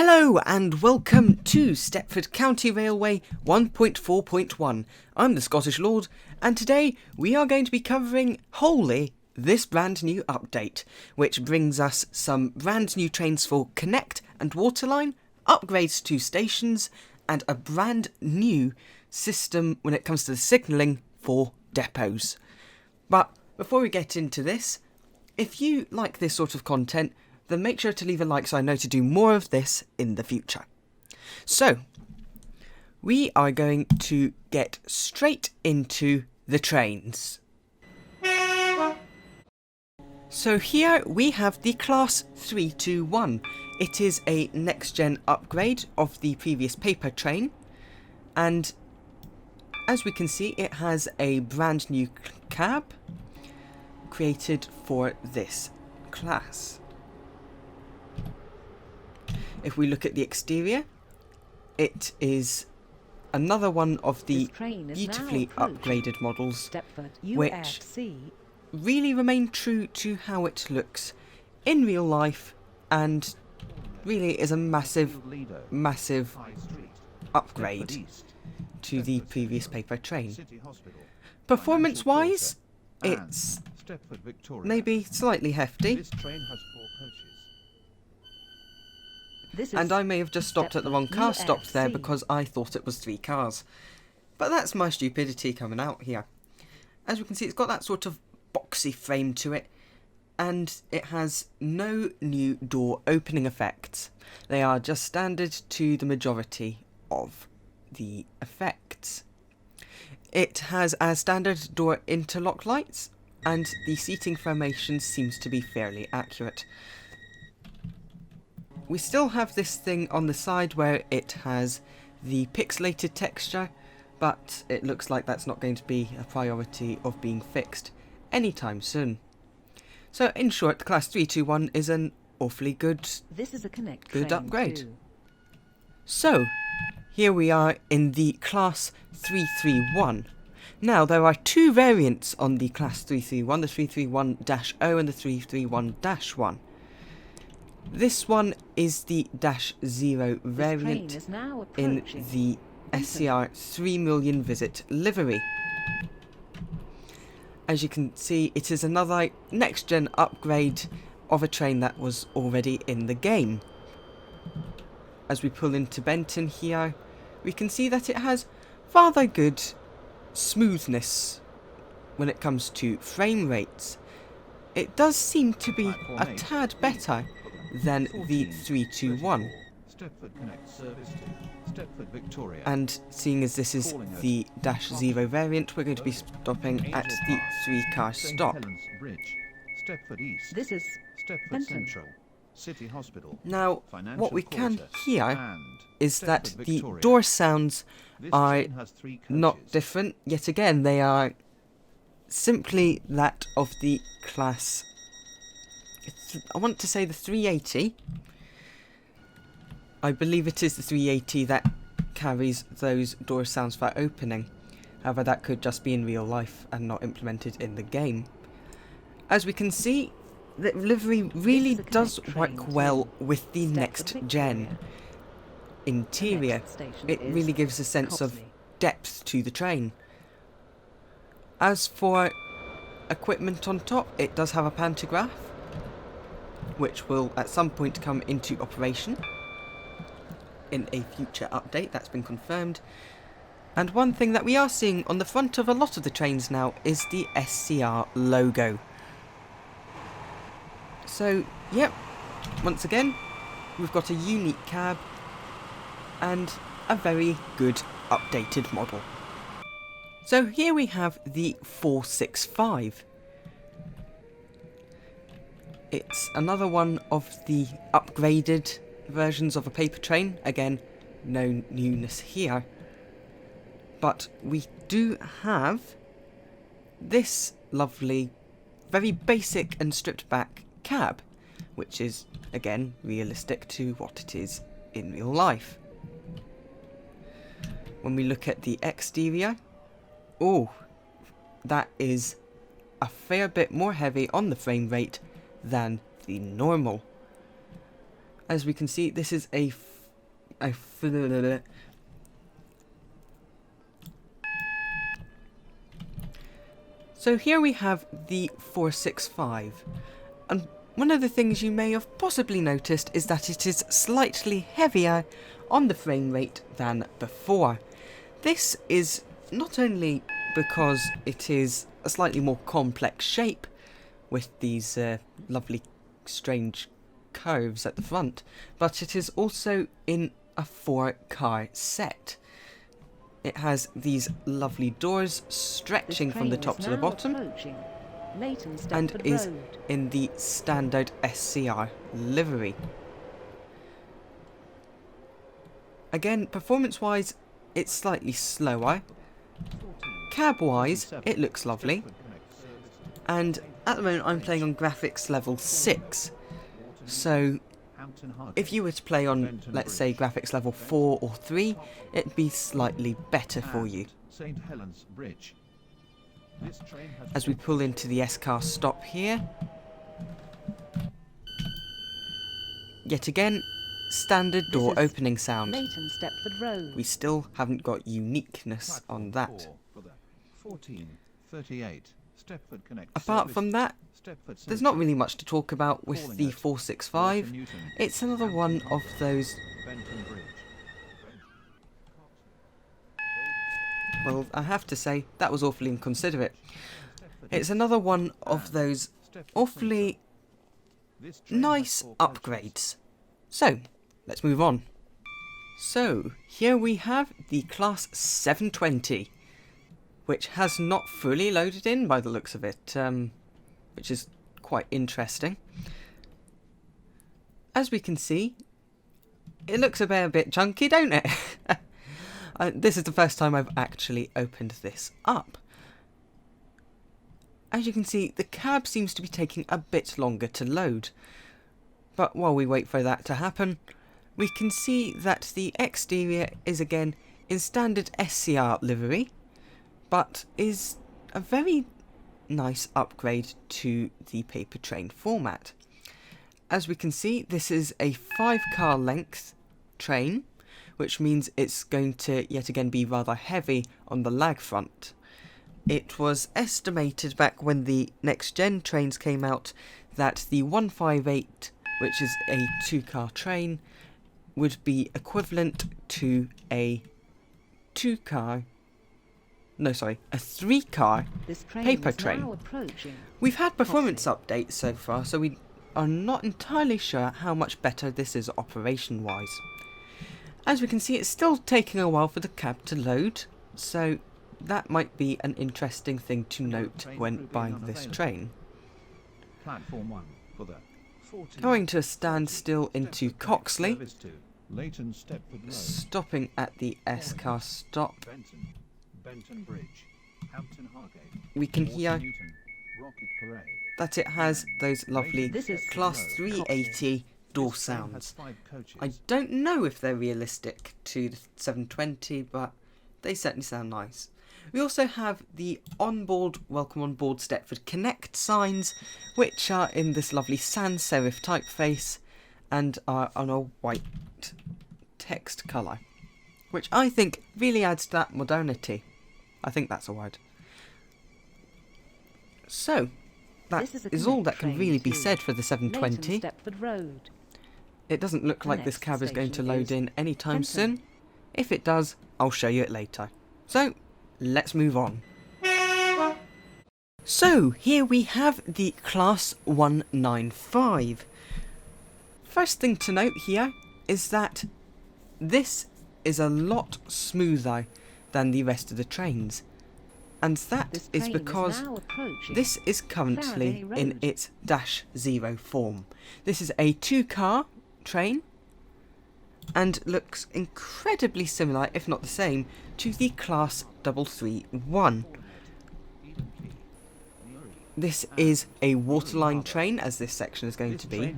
Hello and welcome to Stepford County Railway 1.4.1. I'm the Scottish Lord, and today we are going to be covering wholly this brand new update, which brings us some brand new trains for Connect and Waterline, upgrades to stations, and a brand new system when it comes to the signalling for depots. But before we get into this, if you like this sort of content, then make sure to leave a like so I know to do more of this in the future. So, we are going to get straight into the trains. So here we have the Class 321. It is a next-gen upgrade of the previous paper train, and as we can see it has a brand new cab created for this class. If we look at the exterior, it is another one of the beautifully upgraded models, which really remain true to how it looks in real life, and really is a massive upgrade to the previous paper train. Performance-wise, it's maybe slightly hefty. And I may have just stopped at the wrong car stop there because I thought it was 3 cars. But that's my stupidity coming out here. As we can see, it's got that sort of boxy frame to it, and it has no new door opening effects. They are just standard to the majority of the effects. It has as standard door interlock lights, and the seating formation seems to be fairly accurate. We still have this thing on the side where it has the pixelated texture, but it looks like that's not going to be a priority of being fixed anytime soon. So in short, the Class 321 is an awfully good upgrade. Too. So, here we are in the Class 331. Now, there are 2 variants on the Class 331, the 331-0 and the 331-1. This one is the -0 variant in the SCR 3 million visit livery. As you can see, it is another next-gen upgrade of a train that was already in the game. As we pull into Benton here, we can see that it has rather good smoothness when it comes to frame rates. It does seem to be a tad better than the 321. And seeing as this is the -0 variant, we're going to be stopping at the 3-car stop. This is Stepford Central, City Hospital. Now, what we can hear is that the door sounds are not different. Yet again, they are simply that of the class, I want to say the 380. I believe it is the 380 that carries those door sounds for opening. However, that could just be in real life and not implemented in the game. As we can see, the livery really does work well with the next gen interior. It really gives a sense of depth to the train. As for equipment on top, it does have a pantograph, which will at some point come into operation in a future update. That's been confirmed. And one thing that we are seeing on the front of a lot of the trains now is the SCR logo. So, yep, once again, we've got a unique cab and a very good updated model. So here we have the 465. It's another one of the upgraded versions of a paper train. Again, no newness here. But we do have this lovely, very basic and stripped back cab, which is, again, realistic to what it is in real life. When we look at the exterior, oh, that is a fair bit more heavy on the frame rate than the normal. As we can see, this is a so here we have the 465, and one of the things you may have possibly noticed is that it is slightly heavier on the frame rate than before. This is not only because it is a slightly more complex shape with these lovely strange curves at the front, but it is also in a 4-car set. It has these lovely doors stretching from the top to the bottom, and is in the standard SCR livery. Again, performance-wise, it's slightly slower. Cab-wise, it looks lovely. And at the moment, I'm playing on graphics level 6. So, if you were to play on, let's say, graphics level 4 or 3, it'd be slightly better for you. As we pull into the S-car stop here, yet again, standard door opening sound. Layton Stepford Road. We still haven't got uniqueness on that. 1438 Stepford Connect. Apart from that, there's not really much to talk about with the 465. It's another one of those... Well, I have to say, that was awfully inconsiderate. It's another one of those awfully nice upgrades. So, let's move on. So, here we have the Class 720, which has not fully loaded in by the looks of it, which is quite interesting. As we can see, it looks a bit chunky, don't it? This is the first time I've actually opened this up. As you can see, the cab seems to be taking a bit longer to load. But while we wait for that to happen, we can see that the exterior is again in standard SCR livery, but is a very nice upgrade to the paper train format. As we can see, this is a 5-car length train, which means it's going to yet again be rather heavy on the lag front. It was estimated back when the next gen trains came out that the 158, which is a 2-car train, would be equivalent to a 3-car paper train. We've had performance updates so far, so we are not entirely sure how much better this is operation-wise. As we can see, it's still taking a while for the cab to load, so that might be an interesting thing to note when buying this train. Going to a standstill into Coxley, stopping at the S-car stop. We can hear that it has those lovely Class 380 door sounds. I don't know if they're realistic to the 720, but they certainly sound nice. We also have the onboard Welcome on Board Stepford Connect signs, which are in this lovely sans serif typeface and are on a white text colour, which I think really adds to that modernity. I think that's a word. So, that is all that can really be said for the 720. It doesn't look like this cab is going to load in anytime soon. If it does, I'll show you it later. So, let's move on. So, here we have the Class 195. First thing to note here is that this is a lot smoother than the rest of the trains. And that is because this is currently in its -0 form. This is a 2-car train and looks incredibly similar, if not the same, to the Class 331. This is a waterline train, as this section is going to be,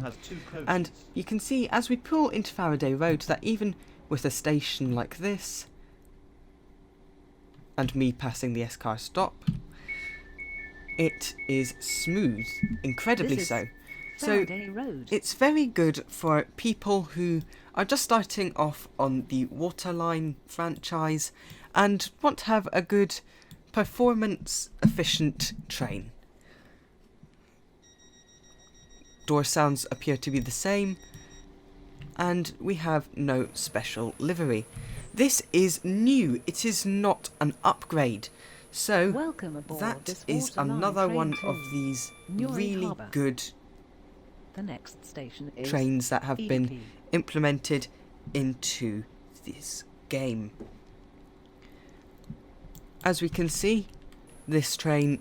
and you can see as we pull into Faraday Road that even with a station like this, and me passing the S-car stop, it is smooth, incredibly so. So Faraday Road. it's very good for people who are just starting off on the Waterline franchise and want to have a good performance efficient train. Door sounds appear to be the same, and we have no special livery. This is new, it is not an upgrade. So Welcome aboard that this is Waterline another train one to of these Newry really Harbour. good The next station is trains that have been EDP. implemented into this game. As we can see, this train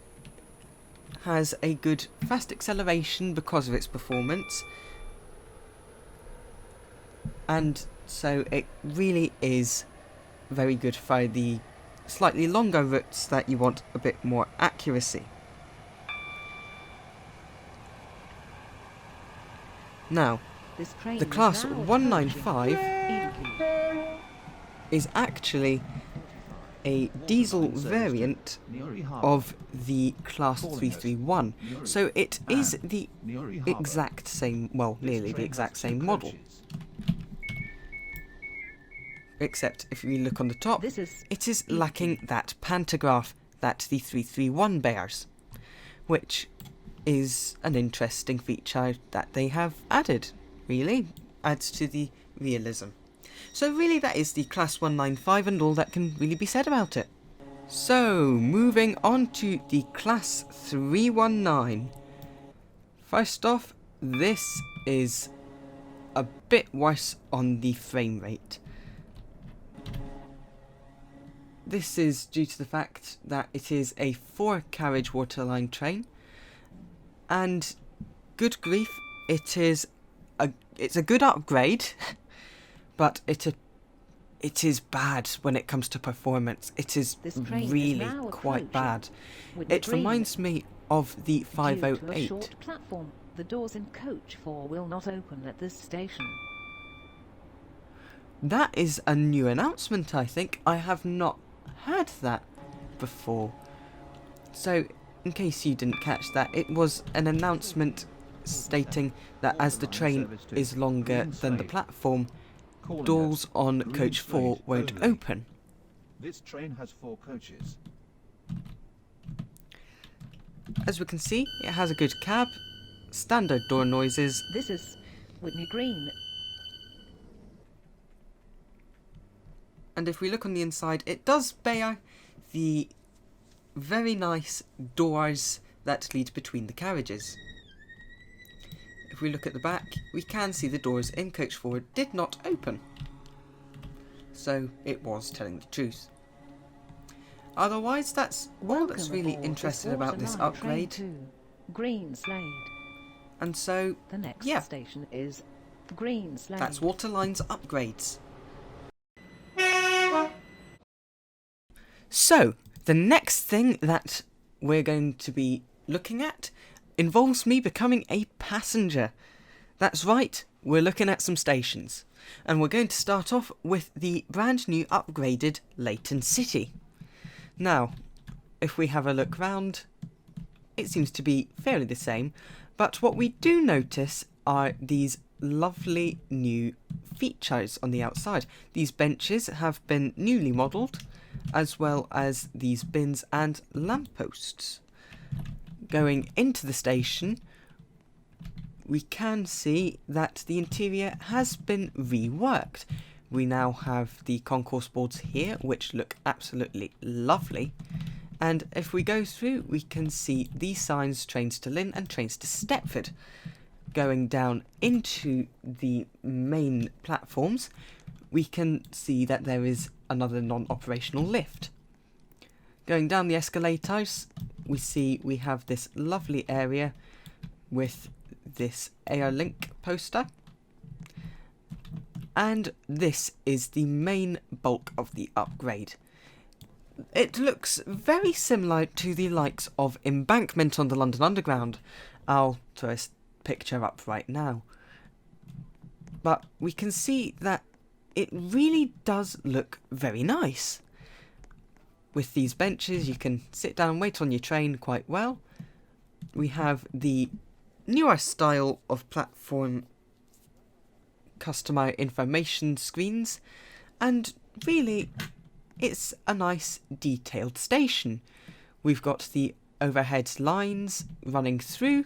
has a good fast acceleration because of its performance, and so it really is very good for the slightly longer routes that you want a bit more accuracy. Now, This train the is class now 195 approaching EDP. is actually a diesel variant Newry Harbour. of the class 331, so it is the Newry Harbour. exact same, well, This nearly the train exact has two same model, coaches. except if we look on the top, This is it is lacking that pantograph that the 331 bears, which is an interesting feature that they have added, really, adds to the realism. So really that is the class 195 and all that can really be said about it. So, moving on to the class 319. First off, this is a bit worse on the frame rate. This is due to the fact that it is a 4-carriage Waterline train, and good grief, it's a good upgrade, but it is bad when it comes to performance. It is This train is really now quite approaching bad. Whitney It Green. reminds me of the Due to a 508. short platform, the doors in coach 4 will not open at this station. That is a new announcement, I think. I have not heard that before. So, in case you didn't catch that, it was an announcement stating that as the train is longer than the platform, Calling doors at on Green coach 4 Slade won't only. open. This train has 4 coaches. As we can see, it has a good cab, standard door noises, This is Whitney Green. and if we look on the inside, it does bear the very nice doors that lead between the carriages. If we look at the back, we can see the doors in coach 4 did not open. So it was telling the truth. Otherwise, that's all that's Welcome really aboard interesting about this Waterline train upgrade. to Green Slade. And so, The next yeah, station is Green Slade. that's Waterline's upgrades. So, the next thing that we're going to be looking at involves me becoming a passenger. That's right, we're looking at some stations. And we're going to start off with the brand new upgraded Layton City. Now, if we have a look round, it seems to be fairly the same, but what we do notice are these lovely new features on the outside. These benches have been newly modelled, as well as these bins and lampposts. Going into the station, we can see that the interior has been reworked. We now have the concourse boards here, which look absolutely lovely. And if we go through, we can see these signs, trains to Lynn and trains to Stepford. Going down into the main platforms, we can see that there is another non-operational lift. Going down the escalators, we see we have this lovely area with this Airlink poster. And this is the main bulk of the upgrade. It looks very similar to the likes of Embankment on the London Underground. I'll throw a picture up right now. But we can see that it really does look very nice. With these benches, you can sit down and wait on your train quite well. We have the newer style of platform customer information screens, and really it's a nice detailed station. We've got the overhead lines running through,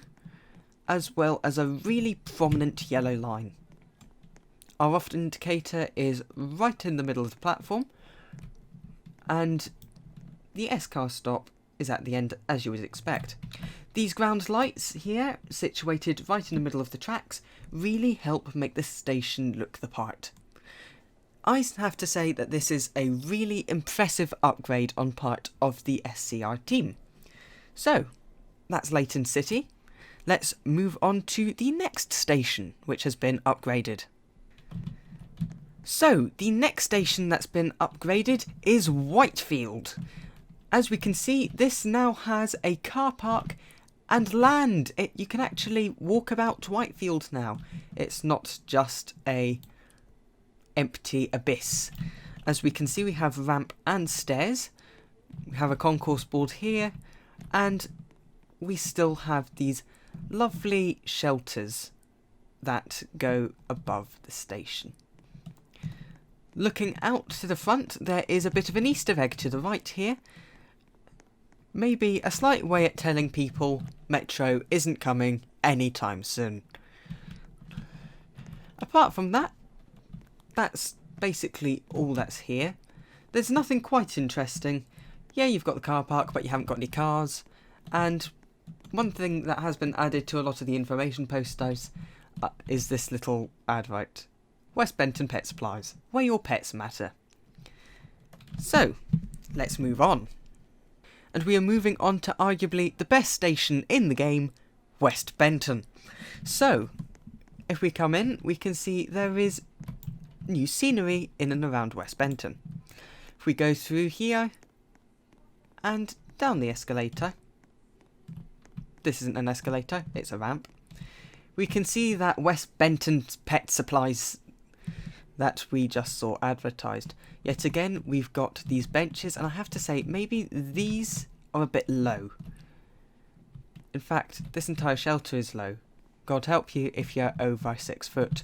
as well as a really prominent yellow line. Our off indicator is right in the middle of the platform, and the S-car stop is at the end, as you would expect. These ground lights here, situated right in the middle of the tracks, really help make this station look the part. I have to say that this is a really impressive upgrade on part of the SCR team. So, that's Layton City. Let's move on to the next station, which has been upgraded. So, the next station that's been upgraded is Whitefield. As we can see, this now has a car park and land. You can actually walk about Whitefield now. It's not just a empty abyss. As we can see, we have ramp and stairs. We have a concourse board here, and we still have these lovely shelters that go above the station. Looking out to the front, there is a bit of an Easter egg to the right here. Maybe a slight way at telling people Metro isn't coming anytime soon. Apart from that, that's basically all that's here. There's nothing quite interesting. Yeah, you've got the car park, but you haven't got any cars. And one thing that has been added to a lot of the information posters is this little advert. West Benton Pet Supplies, where your pets matter. So, let's move on. And we are moving on to arguably the best station in the game, West Benton. So, if we come in, we can see there is new scenery in and around West Benton. If we go through here and down the escalator, this isn't an escalator, it's a ramp, we can see that West Benton's Pet Supplies that we just saw advertised. Yet again, we've got these benches, and I have to say, maybe these are a bit low. In fact, this entire shelter is low. God help you if you're over 6 foot.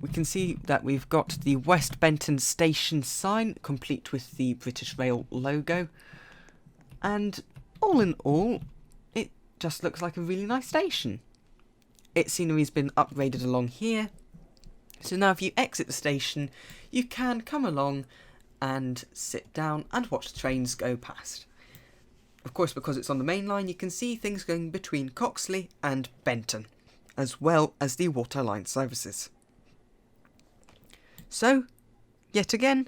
We can see that we've got the West Benton Station sign, complete with the British Rail logo. And all in all, it just looks like a really nice station. Its scenery's been upgraded along here. So now if you exit the station, you can come along and sit down and watch the trains go past. Of course, because it's on the main line, you can see things going between Coxley and Benton, as well as the water line services. So, yet again,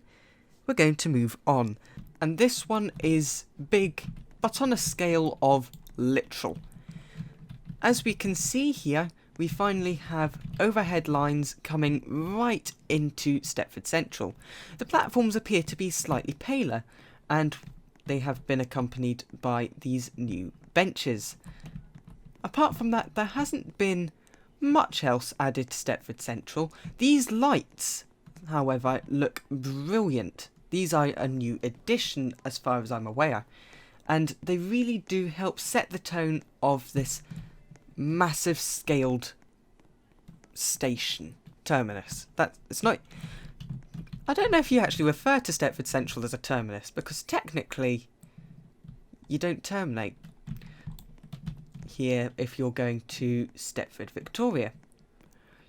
we're going to move on. And this one is big, but on a scale of literal. As we can see here, we finally have overhead lines coming right into Stepford Central. The platforms appear to be slightly paler, and they have been accompanied by these new benches. Apart from that, there hasn't been much else added to Stepford Central. These lights, however, look brilliant. These are a new addition as far as I'm aware, and they really do help set the tone of this massive scaled station terminus. It's not. I don't know if you actually refer to Stepford Central as a terminus, because technically you don't terminate here if you're going to Stepford Victoria.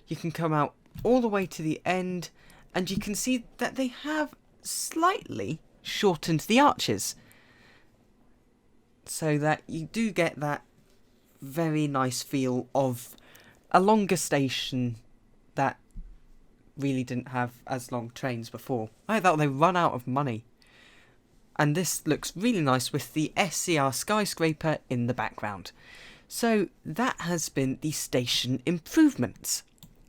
You can come out all the way to the end, and you can see that they have slightly shortened the arches, so that you do get that very nice feel of a longer station that really didn't have as long trains before. I thought they run out of money. And this looks really nice with the SCR skyscraper in the background. So that has been the station improvements.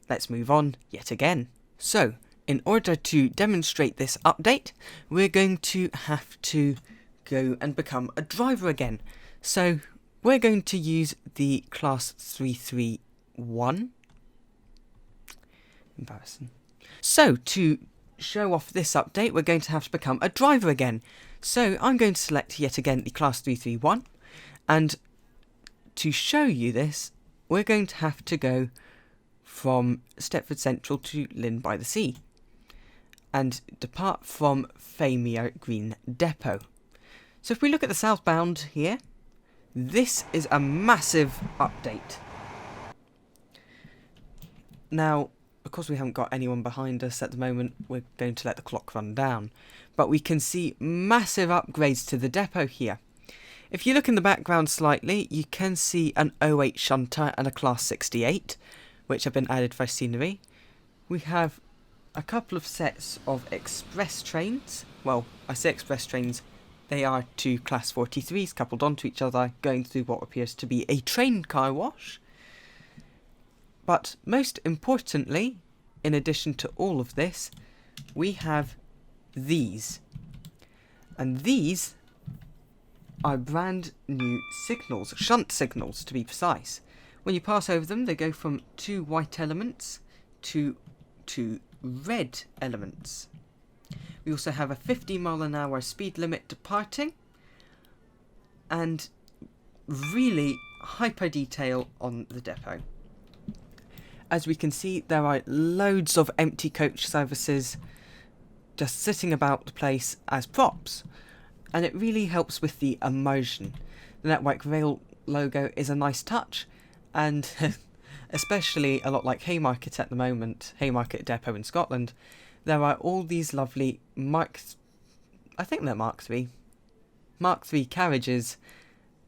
Let's move on yet again. So, in order to demonstrate this update, we're going to have to go and become a driver again. So, we're going to use the class 331. Embarrassing. So, to show off this update, we're going to have to become a driver again. So, I'm going to select yet again the class 331. And to show you this, we're going to have to go from Stepford Central to Lynn by the Sea and depart from Famia Green Depot. So if we look at the southbound here, this is a massive update. Now, because we haven't got anyone behind us at the moment, we're going to let the clock run down. But we can see massive upgrades to the depot here. If you look in the background slightly, you can see an 08 shunter and a Class 68, which have been added for scenery. We have a couple of sets of express trains. Well, I say express trains, they are two Class 43s coupled onto each other, going through what appears to be a train car wash. But most importantly, in addition to all of this, we have these. And these are brand new signals, shunt signals to be precise. When you pass over them, they go from 2 white elements to 2 red elements. We also have a 50-mile-an-hour speed limit departing, and really hyper detail on the depot. As we can see, there are loads of empty coach services just sitting about the place as props, and it really helps with the immersion. The Network Rail logo is a nice touch, and especially a lot like Haymarket at the moment, Haymarket Depot in Scotland, there are all these lovely Mark III carriages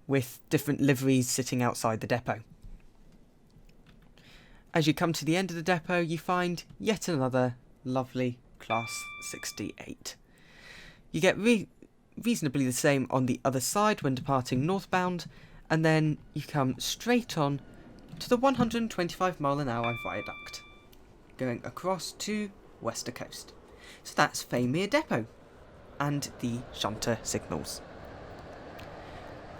with different liveries sitting outside the depot. As you come to the end of the depot, you find yet another lovely Class 68. You get reasonably the same on the other side when departing northbound, and then you come straight on to the 125-mile-an-hour viaduct, going across to Wester Coast. So that's Famia Depot, and the shunter signals.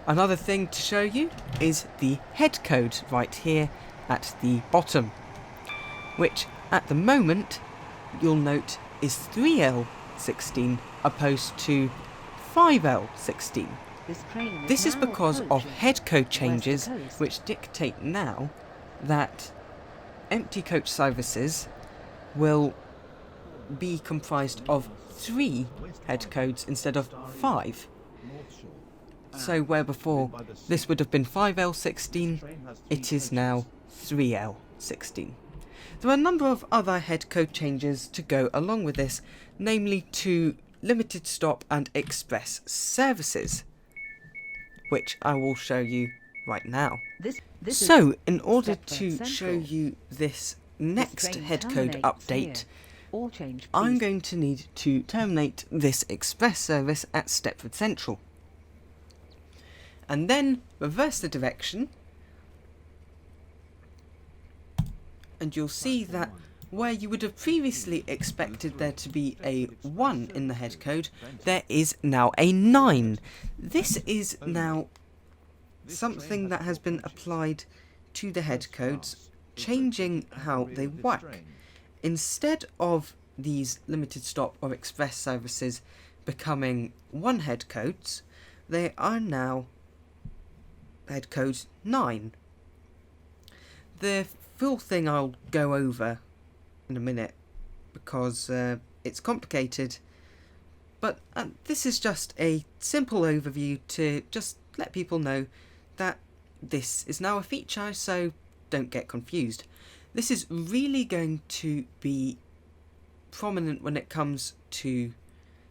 Another thing to show you is the head code right here at the bottom, which at the moment you'll note is 3L16 opposed to 5L16. This is because of head code changes which dictate now that empty coach services will be comprised of 3 head codes instead of 5. So where before this would have been 5L16, it is now 3L16. There are a number of other head code changes to go along with this, namely to limited stop and express services, which I will show you right now. So, in order to show you this next head code update, I'm going to need to terminate this express service at Stepford Central, and then reverse the direction, and you'll see that where you would have previously expected there to be a 1 in the head code, there is now a 9. This is now something that has been applied to the head codes, changing how they work. Instead of these limited stop or express services becoming 1 head codes, they are now head code 9. The full thing I'll go over in a minute because it's complicated, but this is just a simple overview to just let people know that this is now a feature, so don't get confused. This is really going to be prominent when it comes to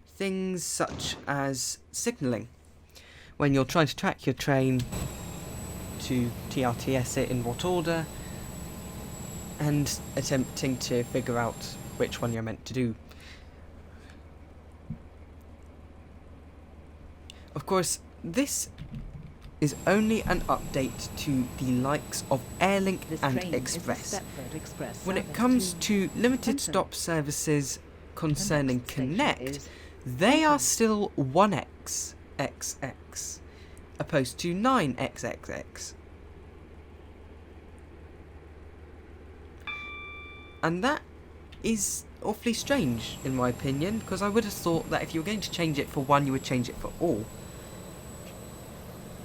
things such as signalling. When you're trying to track your train to TRTS it in what order, and attempting to figure out which one you're meant to do. Of course, this is only an update to the likes of Airlink and Express. When it comes to limited stop services concerning Connect, they are still 1XXX, opposed to 9XXX. And that is awfully strange, in my opinion, because I would have thought that if you were going to change it for one, you would change it for all.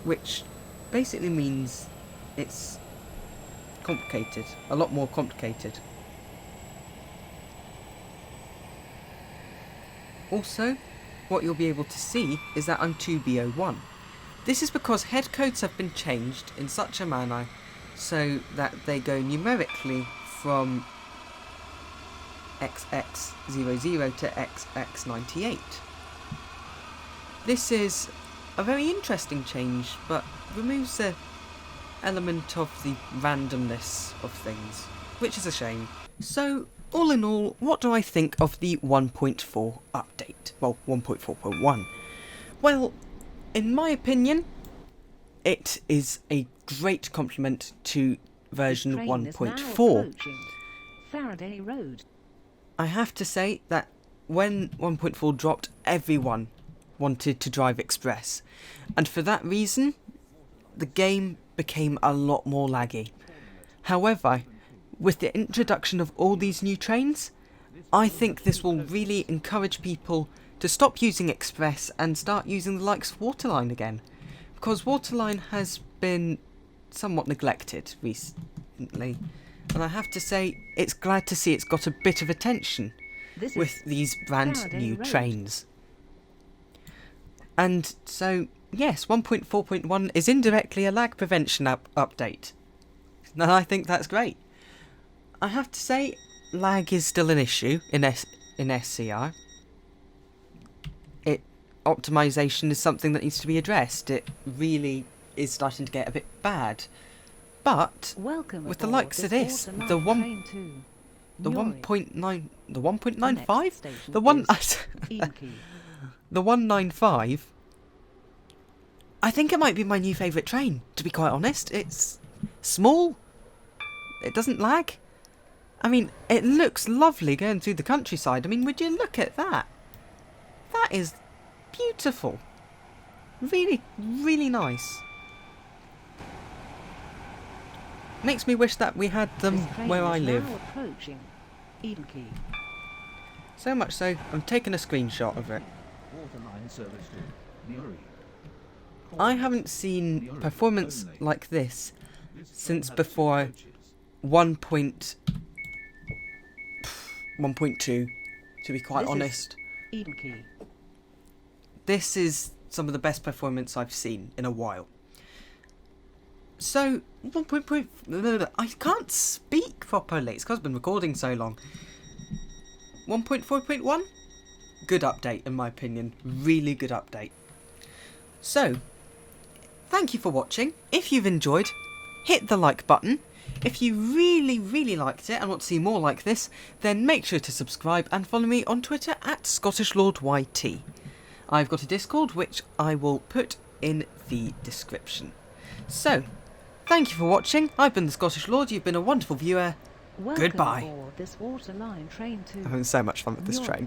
Which basically means it's complicated. A lot more complicated. Also, what you'll be able to see is that I'm 2B01. This is because head codes have been changed in such a manner so that they go numerically from XX00 to XX98. This is a very interesting change, but removes the element of the randomness of things, which is a shame. So, all in all, what do I think of the 1.4 update? Well, 1.4.1. Well, in my opinion, it is a great compliment to version 1.4. Faraday Road. I have to say that when 1.4 dropped, everyone wanted to drive Express, and for that reason, the game became a lot more laggy. However, with the introduction of all these new trains, I think this will really encourage people to stop using Express and start using the likes of Waterline again, because Waterline has been somewhat neglected recently, and I have to say it's glad to see it's got a bit of attention with these brand new trains. And so, yes, 1.4.1 is indirectly a lag prevention update, and I think that's great. I have to say, lag is still an issue in SCR. Optimization is something that needs to be addressed. It really is starting to get a bit bad. But with the likes of this, the 1.9, the 1.95, the 195, I think it might be my new favourite train, to be quite honest. It's small, it doesn't lag. I mean, it looks lovely going through the countryside. I mean, would you look at that? That is beautiful. Really, really nice. Makes me wish that we had them where I live. So much so, I'm taking a screenshot of it. I haven't seen performance like this since before 1.2, to be quite honest. This is some of the best performance I've seen in a while. So, I can't speak properly. It's because I've been recording so long. 1.4.1? Good update, in my opinion. Really good update. So, thank you for watching. If you've enjoyed, hit the like button. If you really, really liked it and want to see more like this, then make sure to subscribe and follow me on Twitter at ScottishLordYT. I've got a Discord which I will put in the description. So, thank you for watching. I've been the Scottish Lord. You've been a wonderful viewer. Goodbye. This Waterline train to I'm having so much fun with this train.